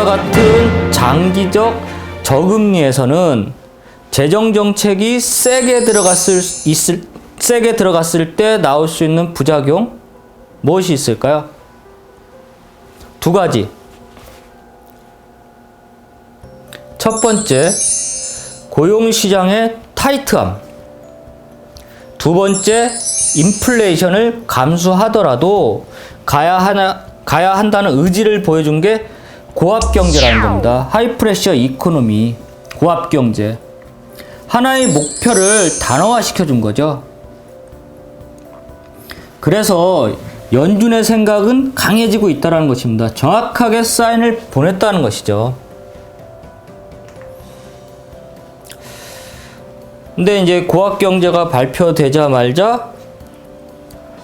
지금과 같은 장기적 저금리에서는 재정정책이 세게 들어갔을 때 나올 수 있는 부작용 무엇이 있을까요? 두 가지. 첫 번째, 고용시장의 타이트함. 두 번째, 인플레이션을 감수하더라도 가야 한다는 의지를 보여준 게 고압경제라는 겁니다. 하이프레셔 이코노미, 고압경제. 하나의 목표를 단어화시켜 준 거죠. 그래서 연준의 생각은 강해지고 있다는 것입니다. 정확하게 사인을 보냈다는 것이죠. 근데 이제 고압경제가 발표되자마자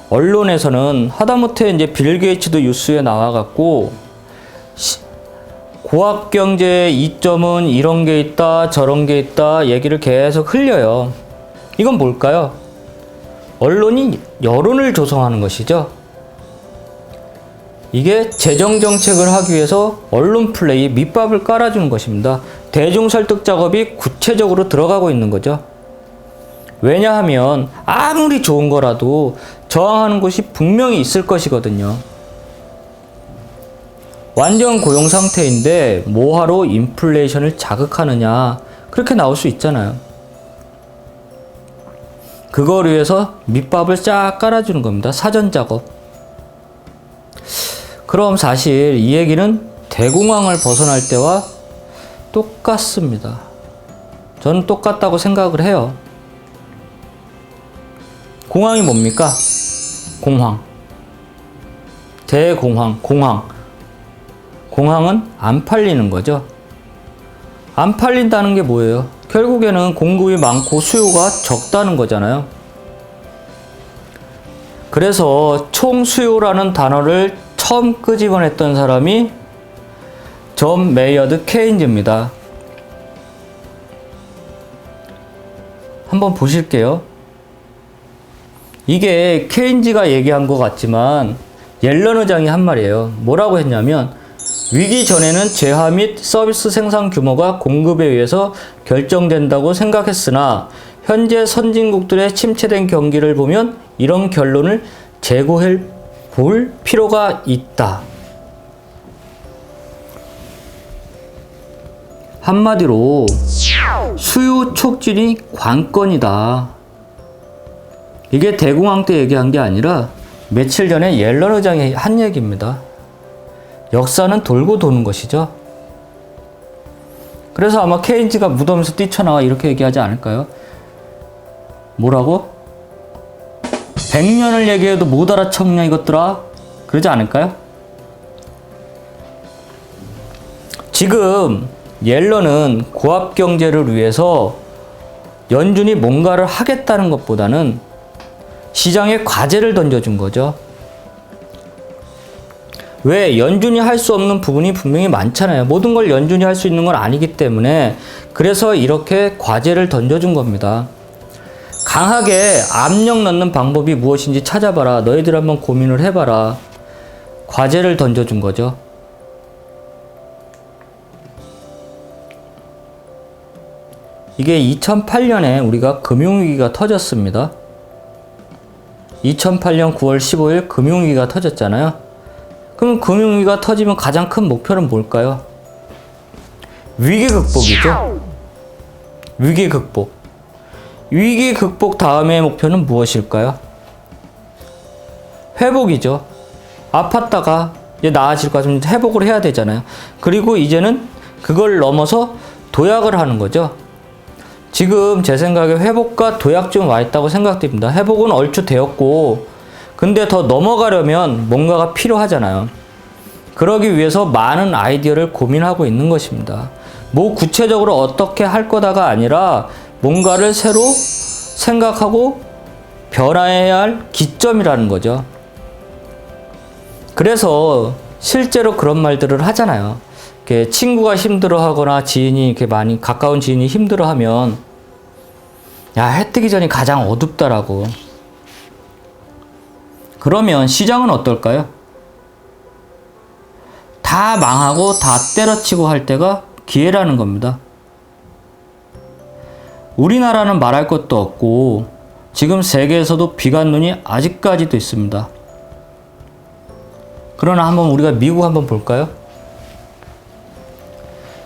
언론에서는 하다못해 이제 빌 게이츠도 뉴스에 나와갖고 고압경제의 이점은 이런 게 있다 저런 게 있다 얘기를 계속 흘려요. 이건 뭘까요? 언론이 여론을 조성하는 것이죠. 이게 재정정책을 하기 위해서 언론 플레이 밑밥을 깔아주는 것입니다. 대중설득 작업이 구체적으로 들어가고 있는 거죠. 왜냐하면 아무리 좋은 거라도 저항하는 곳이 분명히 있을 것이거든요. 완전 고용 상태인데 뭐하러 인플레이션을 자극하느냐 그렇게 나올 수 있잖아요. 그걸 위해서 밑밥을 쫙 깔아주는 겁니다. 사전 작업. 그럼 사실 이 얘기는 대공황을 벗어날 때와 똑같습니다. 저는 똑같다고 생각을 해요. 공황이 뭡니까? 공황. 대공황, 공황. 공황은 안 팔리는 거죠. 안 팔린다는 게 뭐예요? 결국에는 공급이 많고 수요가 적다는 거잖아요. 그래서 총수요라는 단어를 처음 끄집어냈던 사람이 존 메이어드 케인즈입니다. 한번 보실게요. 이게 케인즈가 얘기한 것 같지만 옐런 의장이 한 말이에요. 뭐라고 했냐면 위기 전에는 재화 및 서비스 생산 규모가 공급에 의해서 결정된다고 생각했으나 현재 선진국들의 침체된 경기를 보면 이런 결론을 재고해 볼 필요가 있다. 한마디로 수요 촉진이 관건이다. 이게 대공황 때 얘기한 게 아니라 며칠 전에 옐런 의장이 한 얘기입니다. 역사는 돌고 도는 것이죠. 그래서 아마 케인즈가 무덤에서 뛰쳐나와 이렇게 얘기하지 않을까요? 뭐라고? 100년을 얘기해도 못 알아듣냐 이것들아? 그러지 않을까요? 지금 옐런은 고압경제를 위해서 연준이 뭔가를 하겠다는 것보다는 시장에 과제를 던져준 거죠. 왜? 연준이 할 수 없는 부분이 분명히 많잖아요. 모든 걸 연준이 할 수 있는 건 아니기 때문에 그래서 이렇게 과제를 던져준 겁니다. 강하게 압력 넣는 방법이 무엇인지 찾아봐라. 너희들 한번 고민을 해봐라. 과제를 던져준 거죠. 이게 2008년에 우리가 금융위기가 터졌습니다. 2008년 9월 15일 금융위기가 터졌잖아요. 그럼 금융위기가 터지면 가장 큰 목표는 뭘까요? 위기 극복이죠. 위기 극복. 위기 극복 다음의 목표는 무엇일까요? 회복이죠. 아팠다가 이제 나아질 것 같으면 회복을 해야 되잖아요. 그리고 이제는 그걸 넘어서 도약을 하는 거죠. 지금 제 생각에 회복과 도약쯤 와 있다고 생각됩니다. 회복은 얼추 되었고 근데 더 넘어가려면 뭔가가 필요하잖아요. 그러기 위해서 많은 아이디어를 고민하고 있는 것입니다. 뭐 구체적으로 어떻게 할 거다가 아니라 뭔가를 새로 생각하고 변화해야 할 기점이라는 거죠. 그래서 실제로 그런 말들을 하잖아요. 이렇게 친구가 힘들어하거나 지인이 이렇게 많이 가까운 지인이 힘들어하면 야, 해 뜨기 전이 가장 어둡다라고. 그러면 시장은 어떨까요? 다 망하고 다 때려치고 할 때가 기회라는 겁니다. 우리나라는 말할 것도 없고 지금 세계에서도 비관론이 아직까지도 있습니다. 그러나 한번 우리가 미국 한번 볼까요?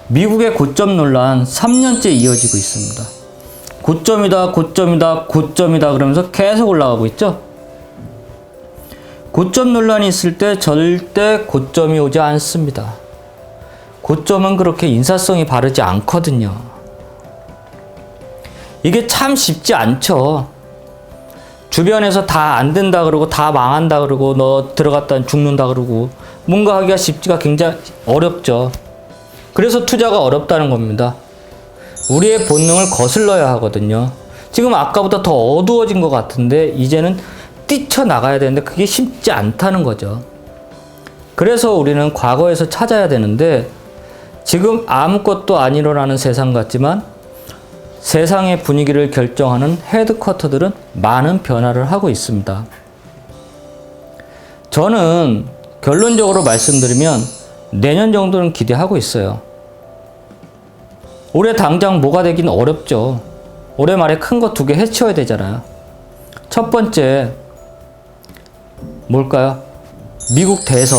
미국의 고점 논란 3년째 이어지고 있습니다. 고점이다, 고점이다, 고점이다 그러면서 계속 올라가고 있죠? 고점 논란이 있을 때 절대 고점이 오지 않습니다. 고점은 그렇게 인사성이 바르지 않거든요. 이게 참 쉽지 않죠. 주변에서 다 안 된다 그러고 다 망한다 그러고 너 들어갔다 죽는다 그러고 뭔가 하기가 쉽지가 굉장히 어렵죠. 그래서 투자가 어렵다는 겁니다. 우리의 본능을 거슬러야 하거든요. 지금 아까보다 더 어두워진 것 같은데 이제는 뛰쳐나가야 되는데 그게 쉽지 않다는 거죠. 그래서 우리는 과거에서 찾아야 되는데 지금 아무것도 안 일어나는 세상 같지만 세상의 분위기를 결정하는 헤드쿼터들은 많은 변화를 하고 있습니다. 저는 결론적으로 말씀드리면 내년 정도는 기대하고 있어요. 올해 당장 뭐가 되긴 어렵죠. 올해 말에 큰 거 2개 해치워야 되잖아요. 첫 번째 뭘까요? 미국 대선.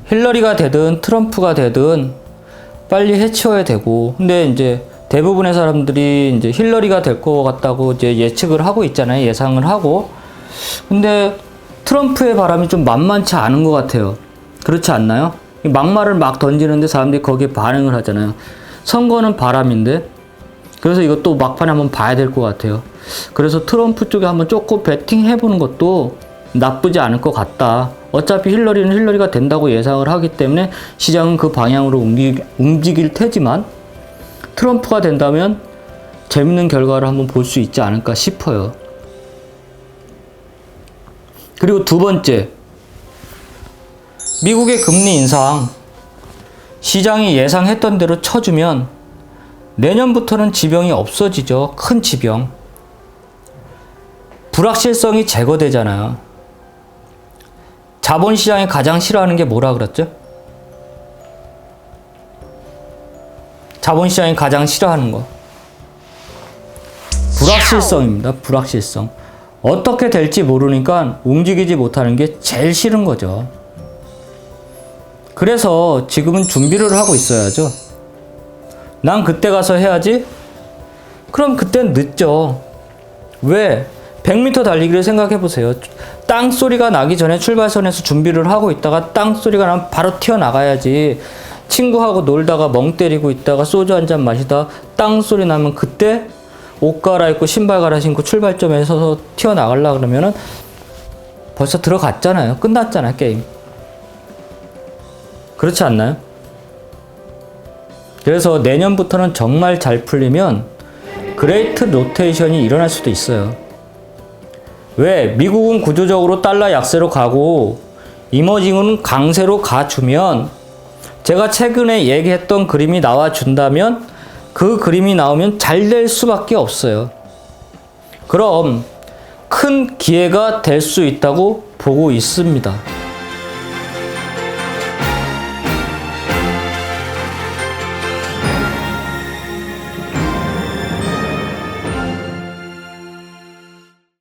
힐러리가 되든 트럼프가 되든 빨리 해치워야 되고, 근데 이제 대부분의 사람들이 이제 힐러리가 될 것 같다고 이제 예측을 하고 있잖아요. 예상을 하고. 근데 트럼프의 바람이 좀 만만치 않은 것 같아요. 그렇지 않나요? 막말을 막 던지는데 사람들이 거기에 반응을 하잖아요. 선거는 바람인데. 그래서 이것도 막판에 한번 봐야 될 것 같아요. 그래서 트럼프 쪽에 한번 조금 배팅 해보는 것도 나쁘지 않을 것 같다. 어차피 힐러리는 힐러리가 된다고 예상을 하기 때문에 시장은 그 방향으로 움직일 테지만 트럼프가 된다면 재밌는 결과를 한번 볼 수 있지 않을까 싶어요. 그리고 두 번째, 미국의 금리 인상 시장이 예상했던 대로 쳐주면 내년부터는 지병이 없어지죠. 큰 지병. 불확실성이 제거되잖아요. 자본시장이 가장 싫어하는 게 뭐라 그랬죠? 자본시장이 가장 싫어하는 거. 불확실성입니다. 불확실성. 어떻게 될지 모르니까 움직이지 못하는 게 제일 싫은 거죠. 그래서 지금은 준비를 하고 있어야죠. 난 그때 가서 해야지? 그럼 그땐 늦죠. 왜? 100m 달리기를 생각해 보세요. 땅 소리가 나기 전에 출발선에서 준비를 하고 있다가 땅 소리가 나면 바로 튀어나가야지. 친구하고 놀다가 멍 때리고 있다가 소주 한잔 마시다 땅 소리 나면 그때 옷 갈아입고 신발 갈아 신고 출발점에 서서 튀어나가려고 그러면은 벌써 들어갔잖아요. 끝났잖아요, 게임. 그렇지 않나요? 그래서 내년부터는 정말 잘 풀리면 그레이트 로테이션이 일어날 수도 있어요. 왜? 미국은 구조적으로 달러 약세로 가고 이머징은 강세로 가주면 제가 최근에 얘기했던 그림이 나와준다면 그 그림이 나오면 잘 될 수밖에 없어요. 그럼 큰 기회가 될 수 있다고 보고 있습니다.